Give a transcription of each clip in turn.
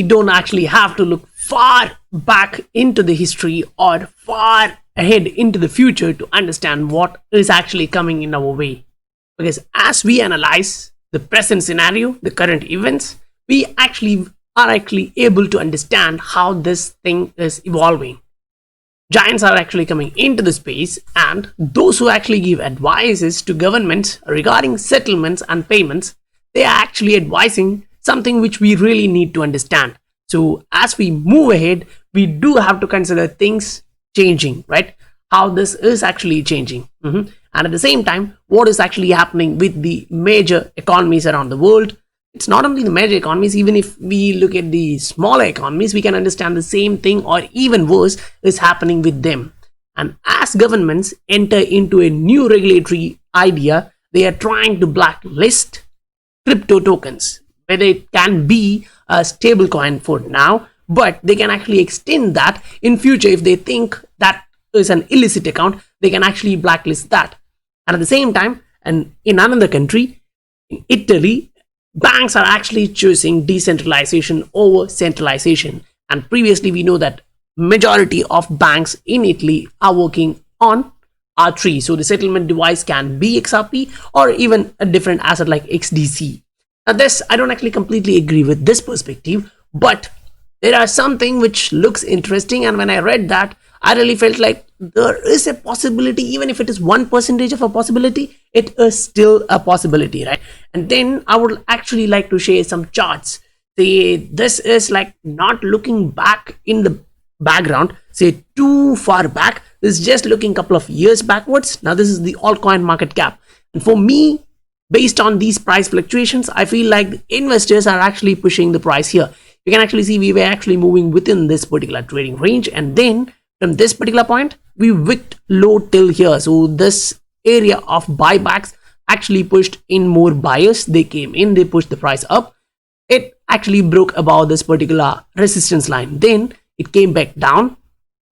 don't actually have to look far back into the history or far ahead into the future to understand what is actually coming in our way. Because as we analyze the present scenario, the current events, we are actually able to understand how this thing is evolving. Giants are actually coming into the space, and those who actually give advices to governments regarding settlements and payments, they are actually advising something which we really need to understand. So as we move ahead, we do have to consider things changing, right? How this is actually changing. And at the same time, what is actually happening with the major economies around the world. It's not only the major economies, even if we look at the smaller economies, we can understand the same thing or even worse is happening with them. And as governments enter into a new regulatory idea, they are trying to blacklist crypto tokens, whether it can be a stable coin for now, but they can actually extend that in future. If they think that is an illicit account, they can actually blacklist that. And at the same time, and in another country, in Italy, banks are actually choosing decentralization over centralization. And previously we know that majority of banks in Italy are working on R3. So the settlement device can be XRP or even a different asset like XDC. Now this, I don't actually completely agree with this perspective, but there are something which looks interesting, and when I read that, I really felt like there is a possibility. Even if it is 1% of a possibility, it is still a possibility, right? And then I would actually like to share some charts. Say this is like not looking back in the background, say too far back. This is just looking a couple of years backwards. Now this is the altcoin market cap, and for me, based on these price fluctuations, I feel like the investors are actually pushing the price here. You can actually see we were actually moving within this particular trading range, and then from this particular point we wicked low till here. So this area of buybacks actually pushed in more buyers. They came in, they pushed the price up. It actually broke above this particular resistance line, then it came back down,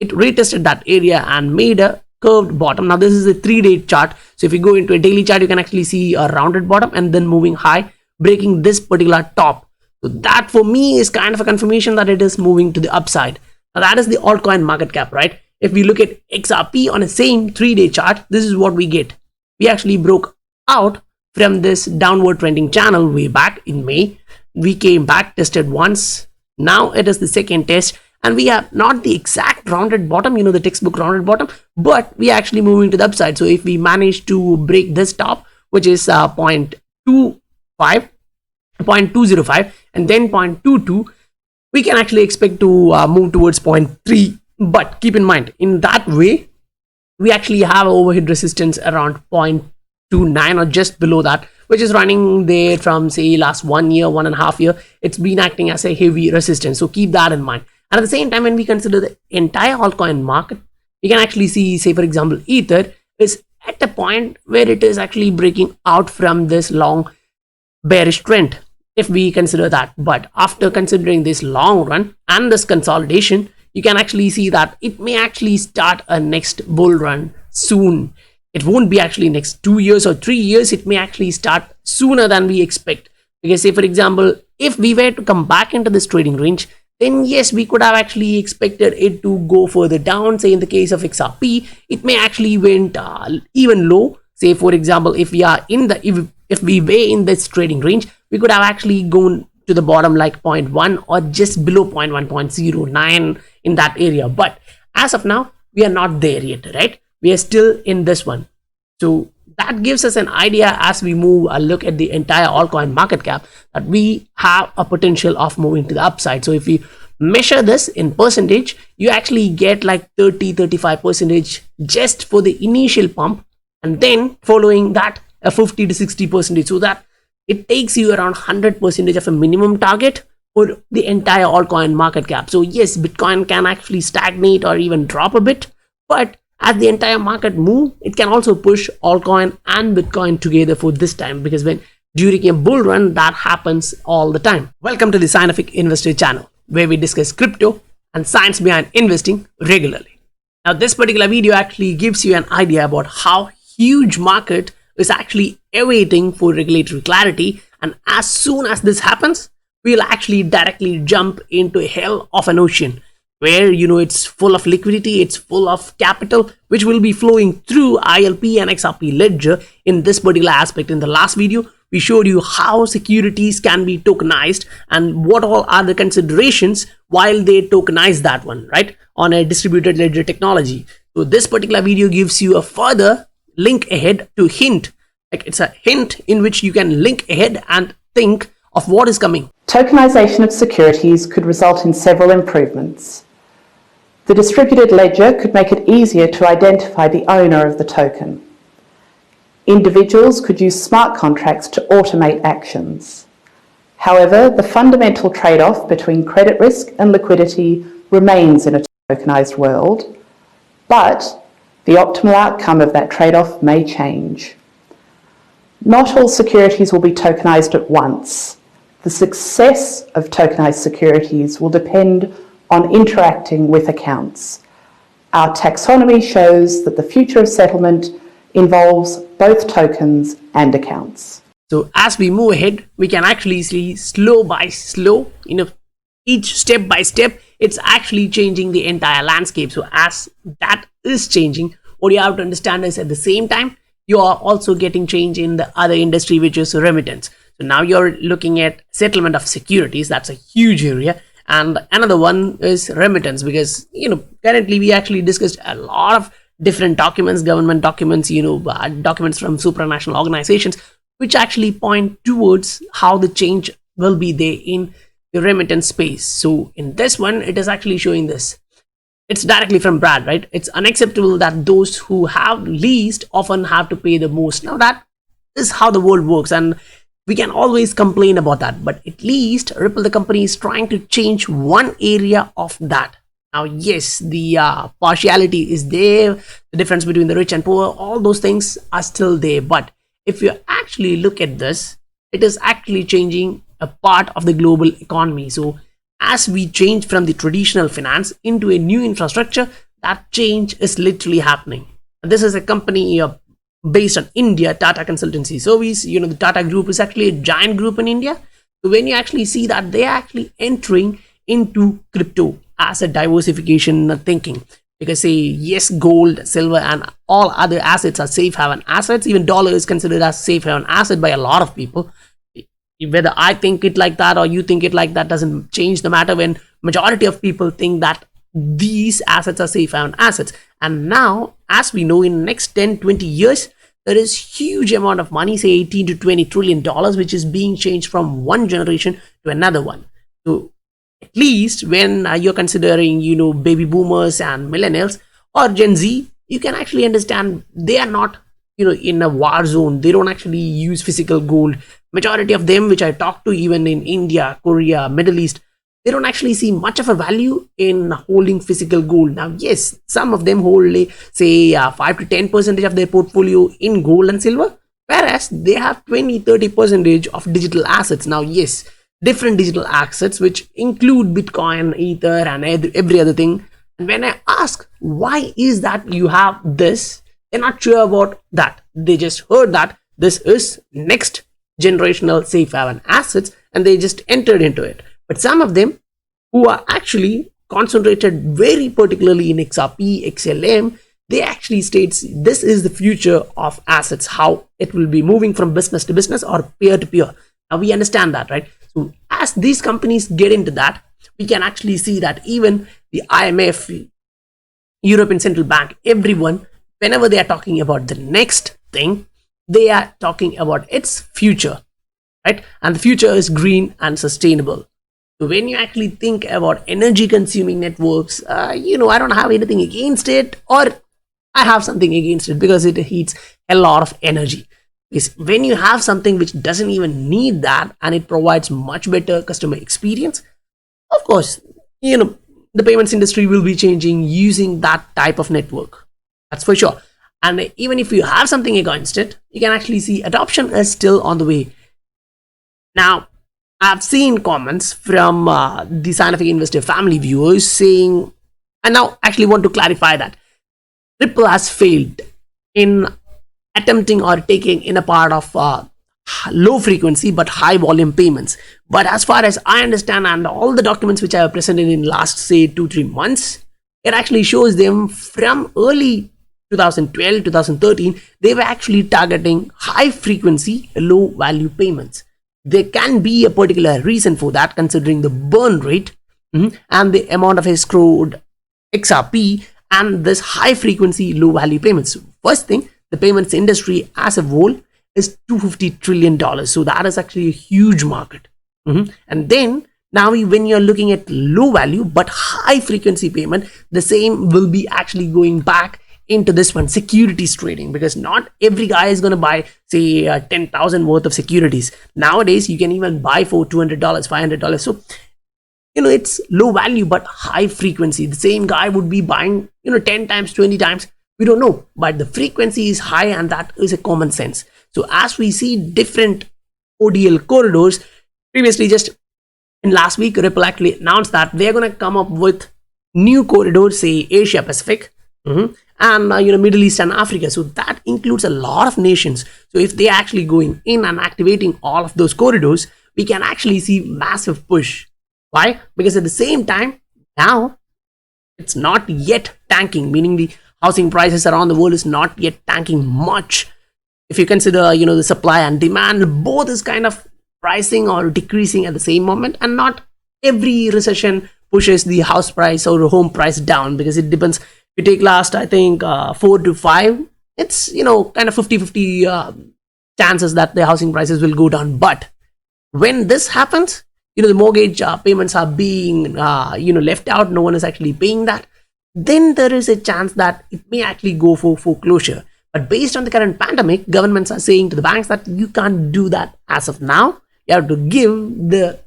it retested that area and made a curved bottom. Now this is a 3-day chart, so if you go into a daily chart, you can actually see a rounded bottom and then moving high, breaking this particular top. So that for me is kind of a confirmation that it is moving to the upside. Now that is the altcoin market cap, right? If we look at XRP on a same 3-day chart, this is what we get. We actually broke out from this downward trending channel way back in May. We came back, tested once. Now it is the second test, and we have not the exact rounded bottom, the textbook rounded bottom, but we are actually moving to the upside. So if we manage to break this top, which is 0.205 and then 0.22, we can actually expect to move towards 0.3. But keep in mind, in that way, we actually have overhead resistance around 0.29 or just below that, which is running there from say last 1 year, 1.5 years. It's been acting as a heavy resistance. So keep that in mind. And at the same time, when we consider the entire altcoin market, we can actually see, say for example, Ether is at a point where it is actually breaking out from this long bearish trend, if we consider that. But after considering this long run and this consolidation, you can actually see that it may actually start a next bull run soon. It won't be actually next 2 years or 3 years. It may actually start sooner than we expect. Because say for example, if we were to come back into this trading range, then yes, we could have actually expected it to go further down. Say in the case of XRP, it may actually went even low. Say for example, if we are in the if we were in this trading range, we could have actually gone to the bottom like 0.1 or just below 0.1, 0.09 in that area. But as of now, we are not there yet, right? We are still in this one. So that gives us an idea as we move a look at the entire altcoin market cap, that we have a potential of moving to the upside. So if we measure this in percentage, you actually get like 30-35% just for the initial pump, and then following that a 50 to 60%, so that it takes you around 100% of a minimum target for the entire altcoin market cap. So yes, Bitcoin can actually stagnate or even drop a bit, but as the entire market move, it can also push altcoin and Bitcoin together for this time, because when during a bull run, that happens all the time. Welcome to the Scientific Investor channel, where we discuss crypto and science behind investing regularly. Now this particular video actually gives you an idea about how huge market is actually awaiting for regulatory clarity, and as soon as this happens, we'll actually directly jump into a hell of an ocean where it's full of liquidity, it's full of capital which will be flowing through ILP and XRP ledger. In this particular aspect, in the last video we showed you how securities can be tokenized and what all are the considerations while they tokenize that one, right, on a distributed ledger technology. So this particular video gives you a further link ahead to hint, like it's a hint in which you can link ahead and think of what is coming. Tokenization of securities could result in several improvements. The distributed ledger could make it easier to identify the owner of the token. Individuals could use smart contracts to automate actions. However, the fundamental trade-off between credit risk and liquidity remains in a tokenized world, but the optimal outcome of that trade-off may change. Not all securities will be tokenized at once. The success of tokenized securities will depend on interacting with accounts. Our taxonomy shows that the future of settlement involves both tokens and accounts. So as we move ahead, we can actually see slow by slow, each step by step, it's actually changing the entire landscape. So as that is changing, what you have to understand is at the same time, you are also getting change in the other industry, which is remittance. So now you're looking at settlement of securities. That's a huge area. And another one is remittance, because, currently we actually discussed a lot of different documents, government documents, documents from supranational organizations, which actually point towards how the change will be there in the remittance space. So in this one, it is actually showing this. It's directly from Brad, right? It's unacceptable that those who have least often have to pay the most. Now that is how the world works, and we can always complain about that, but at least Ripple, the company, is trying to change one area of that. Now, yes, the partiality is there, the difference between the rich and poor, all those things are still there. But if you actually look at this, it is actually changing a part of the global economy. So as we change from the traditional finance into a new infrastructure, that change is literally happening. And this is a company based on India, Tata Consultancy Service. The Tata Group is actually a giant group in India. So when you actually see that, they are actually entering into crypto as a diversification thinking, because say yes, gold, silver and all other assets are safe haven assets. Even dollar is considered as safe haven asset by a lot of people. Whether I think it like that or you think it like that doesn't change the matter, when majority of people think that these assets are safe haven assets. And now, as we know, in the next 10-20 years, there is huge amount of money, say 18 to 20 trillion dollars, which is being changed from one generation to another one. So at least when you're considering, baby boomers and millennials or Gen Z, you can actually understand they are not, in a war zone. They don't actually use physical gold. Majority of them, which I talk to, even in India, Korea, Middle East, they don't actually see much of a value in holding physical gold. Now, yes, some of them hold, say, 5 to 10% of their portfolio in gold and silver, whereas they have 20-30% of digital assets. Now, yes, different digital assets, which include Bitcoin, Ether, and every other thing. And when I ask, why is that you have this, they're not sure about that. They just heard that this is next generational safe haven assets, and they just entered into it. But some of them who are actually concentrated very particularly in XRP, XLM, they actually states this is the future of assets, how it will be moving from business to business or peer to peer. Now we understand that, right? So as these companies get into that, we can actually see that even the IMF, European Central Bank, everyone, whenever they are talking about the next thing, they are talking about its future, right? And the future is green and sustainable. So when you actually think about energy consuming networks, I don't have anything against it, or I have something against it because it heats a lot of energy. Because when you have something which doesn't even need that and it provides much better customer experience, of course, the payments industry will be changing using that type of network. That's for sure. And even if you have something against it, you can actually see adoption is still on the way. Now, I've seen comments from the scientific investor family viewers saying, and now actually want to clarify that Ripple has failed in attempting or taking in a part of low frequency but high volume payments. But as far as I understand, and all the documents which I have presented in last say 2-3 months, it actually shows them from early 2012 2013 they were actually targeting high frequency low value payments. There can be a particular reason for that, considering the burn rate and the amount of escrowed XRP and this high frequency low value payments. First thing, the payments industry as a whole is $250 trillion, so that is actually a huge market. And then now when you're looking at low value but high frequency payment, the same will be actually going back into this one, securities trading, because not every guy is going to buy say 10,000 worth of securities. Nowadays you can even buy for $200 $500. So it's low value but high frequency. The same guy would be buying 10 times 20 times, we don't know, but the frequency is high, and that is a common sense. So as we see different ODL corridors, previously just in last week Ripple actually announced that they're going to come up with new corridors, say Asia Pacific and Middle East and Africa. So that includes a lot of nations. So if they're actually going in and activating all of those corridors, we can actually see massive push. Why? Because at the same time now it's not yet tanking, meaning the housing prices around the world is not yet tanking much. If you consider the supply and demand, both is kind of rising or decreasing at the same moment, and not every recession pushes the house price or home price down, because it depends. If you take last I think 4 to 5, it's kind of 50-50 chances that the housing prices will go down. But when this happens, the mortgage payments are being left out, no one is actually paying that, then there is a chance that it may actually go for foreclosure. But based on the current pandemic, governments are saying to the banks that you can't do that as of now. You have to give the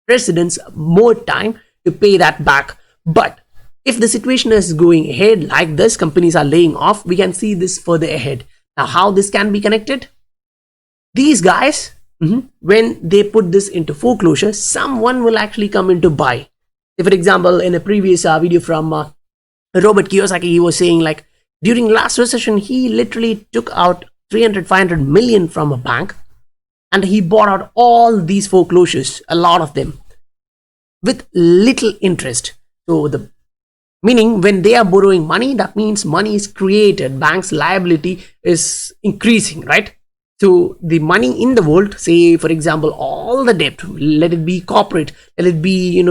residents more time to pay that back. But if the situation is going ahead like this, companies are laying off, we can see this further ahead. Now, how this can be connected? These guys, when they put this into foreclosure, someone will actually come in to buy. If, for example, in a previous video from Robert Kiyosaki, he was saying like during last recession, he literally took out 300-500 million from a bank, and he bought out all these foreclosures, a lot of them, with little interest. So the meaning when they are borrowing money, that means money is created, bank's liability is increasing, right? So the money in the world, say for example all the debt, let it be corporate, let it be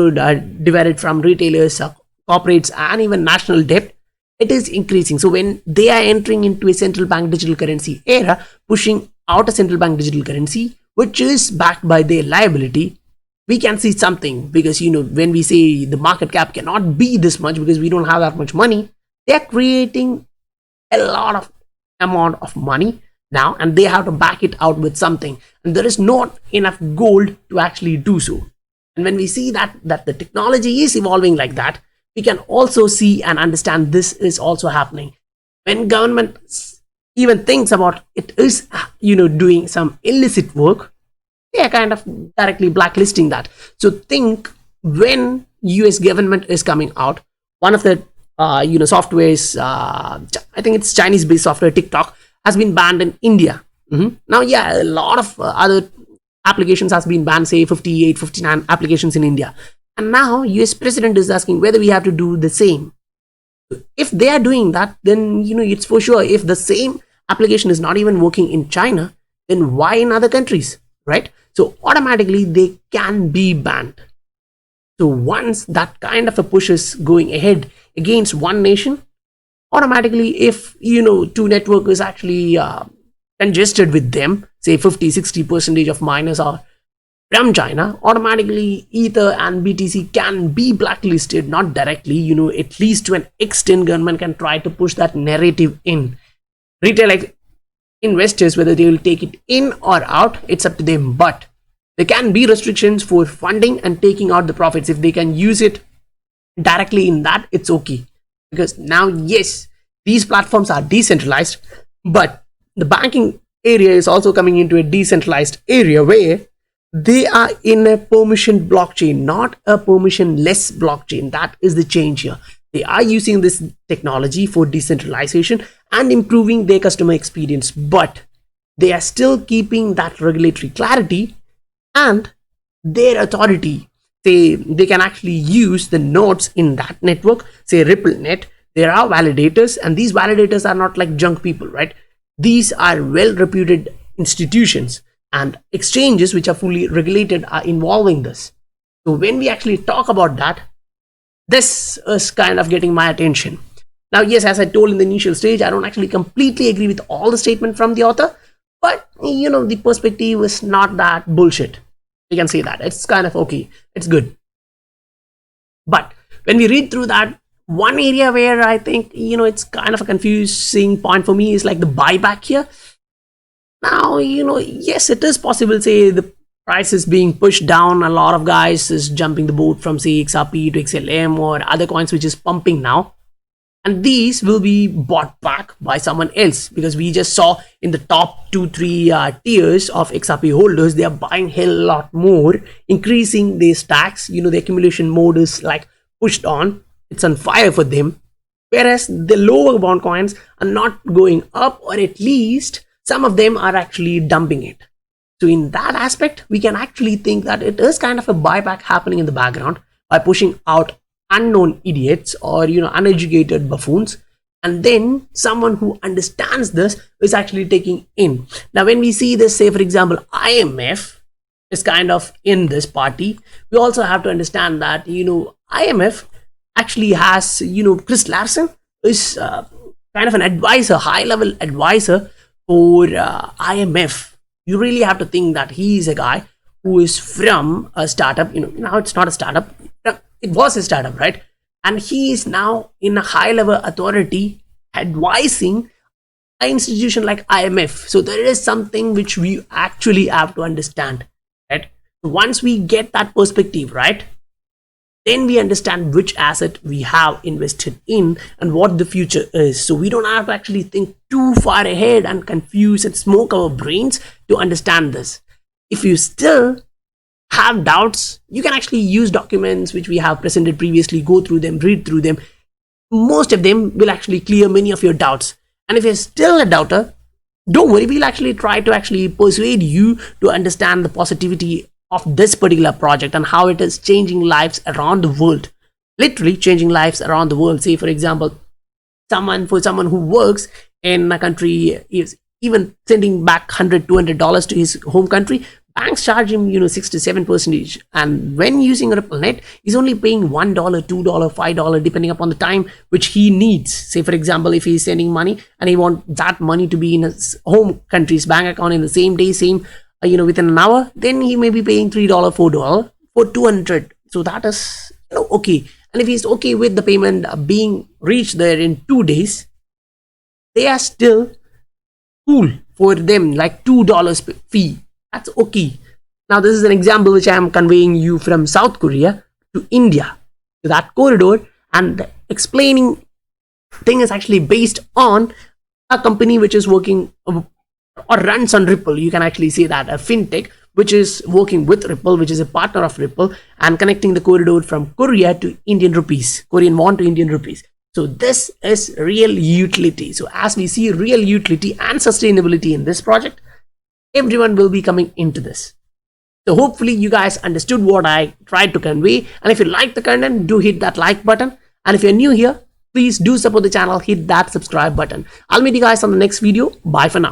divided from retailers, corporates, and even national debt, it is increasing. So when they are entering into a central bank digital currency era, pushing out a central bank digital currency which is backed by their liability, we can see something. Because when we say the market cap cannot be this much because we don't have that much money, they are creating a lot of amount of money now, and they have to back it out with something, and there is not enough gold to actually do so. And when we see that the technology is evolving like that, we can also see and understand this is also happening. When government even thinks about it is doing some illicit work, they are kind of directly blacklisting that. So think, when US government is coming out, one of the softwares, I think it's Chinese based software, TikTok, has been banned in India. Now a lot of other applications has been banned, say 58 59 applications in India. And now US president is asking whether we have to do the same. If they are doing that, then it's for sure. If the same application is not even working in China, then why in other countries, right? So automatically they can be banned. So once that kind of a push is going ahead against one nation, automatically if two network is actually congested with them, say 50-60% of miners are from China, automatically Ether and BTC can be blacklisted. Not directly, at least to an extent government can try to push that narrative in. Retail investors, whether they will take it in or out, it's up to them. But there can be restrictions for funding and taking out the profits. If they can use it directly in that, it's okay. Because now, yes, these platforms are decentralized, but the banking area is also coming into a decentralized area where they are in a permission blockchain, not a permissionless blockchain. That is the change here. They are using this technology for decentralization and improving their customer experience, but they are still keeping that regulatory clarity and their authority. Say they can actually use the nodes in that network, say RippleNet. There are validators, and these validators are not like junk people, right? These are well reputed institutions, and exchanges which are fully regulated are involving this. So when we actually talk about that, this is kind of getting my attention. Now, yes, as I told in the initial stage, I don't actually completely agree with all the statement from the author, but the perspective is not that bullshit. You can say that it's kind of okay, it's good. But when we read through that, one area where I think it's kind of a confusing point for me is like the buyback here. Now, yes, it is possible, say the price is being pushed down, a lot of guys is jumping the boat from say XRP to XLM or other coins which is pumping now, and these will be bought back by someone else, because we just saw in the top 2-3 tiers of XRP holders, they are buying hell lot more, increasing their stacks. The accumulation mode is like pushed on, it's on fire for them, whereas the lower bound coins are not going up, or at least some of them are actually dumping it. So in that aspect, we can actually think that it is kind of a buyback happening in the background by pushing out unknown idiots or uneducated buffoons, and then someone who understands this is actually taking in. Now when we see this, say for example IMF is kind of in this party, we also have to understand that IMF actually has Chris Larsen is kind of an advisor, high level advisor for IMF. You really have to think that he is a guy who is from a startup. Now it's not a startup, it was a startup, right? And he is now in a high level authority advising an institution like IMF. So there is something which we actually have to understand, right? Once we get that perspective, right, then we understand which asset we have invested in and what the future is. So we don't have to actually think too far ahead and confuse and smoke our brains to understand this. If you still have doubts, you can actually use documents which we have presented previously, go through them, read through them. Most of them will actually clear many of your doubts. And if you're still a doubter, don't worry, we'll actually try to actually persuade you to understand the positivity of this particular project and how it is changing lives around the world, literally changing lives around the world. Say for example, someone who works in a country is even sending back $100-$200 to his home country, banks charge him 6-7%, and when using RippleNet, he's only paying $1, $2, $5 depending upon the time which he needs. Say for example, if he's sending money and he wants that money to be in his home country's bank account in the same day, within an hour, then he may be paying $3, $4 for 200. So that is okay. And if he's okay with the payment being reached there in 2 days, they are still cool for them, like $2 fee. That's okay. Now this is an example which I am conveying you from South Korea to India, to that corridor, and the explaining thing is actually based on a company which is working or runs on Ripple. You can actually say that a fintech which is working with Ripple, which is a partner of Ripple, and connecting the corridor from Korea to Indian rupees, Korean won to Indian rupees. So this is real utility. So as we see real utility and sustainability in this project, everyone will be coming into this. So hopefully you guys understood what I tried to convey, and if you like the content, do hit that like button, and if you're new here, please do support the channel, hit that subscribe button. I'll meet you guys on the next video. Bye for now.